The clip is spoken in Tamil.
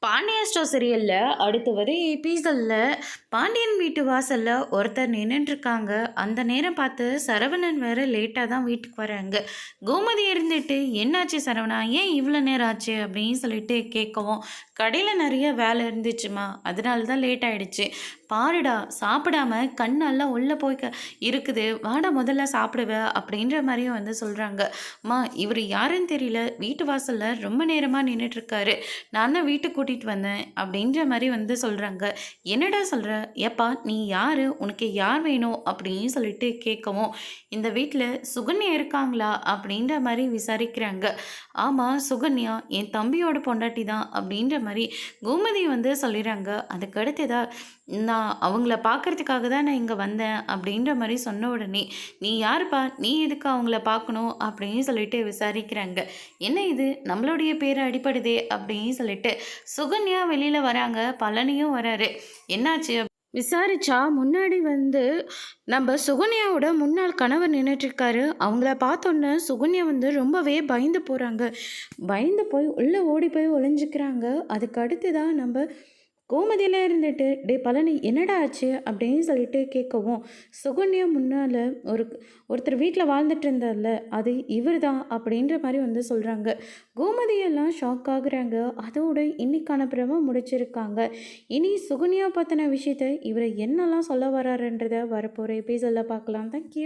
பாண்டியன் ஸ்டோர் சீரியல்ல அடுத்து வர எபிசோட்ல பாண்டியன் வீட்டு வாசல்ல ஒருத்தர் நின்றுட்டுருக்காங்க. அந்த நேரம் பார்த்து சரவணன் வேற லேட்டாக தான் வீட்டுக்கு வராங்க. கோமதி இருந்துட்டு என்னாச்சு சரவணா, ஏன் இவ்வளோ நேரம் ஆச்சு அப்படின்னு சொல்லிட்டு கேட்கவும், கடையில் நிறைய வேலை இருந்துச்சுமா, அதனால தான் லேட் ஆயிடுச்சு. பாருடா, சாப்பிடாம கண்ணெல்லாம் உள்ளே போய் இருக்குது, வாடா முதல்ல சாப்பிடுவ அப்படின்ற மாதிரியும் வந்து சொல்கிறாங்க. அம்மா, இவர் யாருன்னு தெரியல, வீட்டு வாசலில் ரொம்ப நேரமாக நின்றுட்டுருக்காரு, நான் தான் வீட்டுக்கு கூட்டிகிட்டு வந்தேன் அப்படின்ற மாதிரி வந்து சொல்கிறாங்க. என்னடா சொல்கிற, ஏப்பா நீ யார், உனக்கு யார் வேணும் அப்படின்னு சொல்லிட்டு கேட்கவும், இந்த வீட்டில் சுகன்யா இருக்காங்களா அப்படின்ற மாதிரி விசாரிக்கிறாங்க. ஆமாம், சுகன்யா என் தம்பியோட பொண்டாட்டி தான் அப்படின்ற மாதிரி கோமதி வந்து சொல்லிடுறாங்க. அதுக்கடுத்ததா, நான் அவங்கள பார்க்கறதுக்காக தான் நான் இங்கே வந்தேன் அப்படின்ற மாதிரி சொன்ன உடனே, நீ யாருப்பா, நீ எதுக்கு அவங்கள பார்க்கணும் அப்படின்னு சொல்லிட்டு விசாரிக்கிறாங்க. என்ன இது நம்மளுடைய பேரை அடிப்படுதே அப்படின்னு சொல்லிட்டு சுகன்யா வெளியில் வராங்க. பழனியும் வராரு. என்னாச்சு விசாரிச்சா முன்னாடி வந்து நம்ம சுகன்யாவோட முன்னாள் கணவர் நின்றுட்டுருக்காரு. அவங்கள பார்த்தோன்னே சுகன்யா வந்து ரொம்பவே பயந்து போகிறாங்க. பயந்து போய் உள்ளே ஓடி போய் ஒளிஞ்சிக்கிறாங்க. அதுக்கு அடுத்ததான் நம்ம கோமதியில் இருந்துட்டு, டே பழனி என்னடா ஆச்சு அப்படின்னு சொல்லிட்டு கேட்கவும், சுகன்யா முன்னால் ஒருத்தர் வீட்டில் வாழ்ந்துட்டு இருந்தார்ல, அது இவர் தான் அப்படின்ற மாதிரி வந்து சொல்கிறாங்க. கோமதியெல்லாம் ஷாக் ஆகுறாங்க. அதோட இன்னைக்கான பிரம முடிச்சிருக்காங்க. இனி சுகன்யா பற்றின விஷயத்த இவர் என்னெல்லாம் சொல்ல வராருன்றதை வரப்போகிற எபிசோடில் பார்க்கலாம். தேங்க்யூ.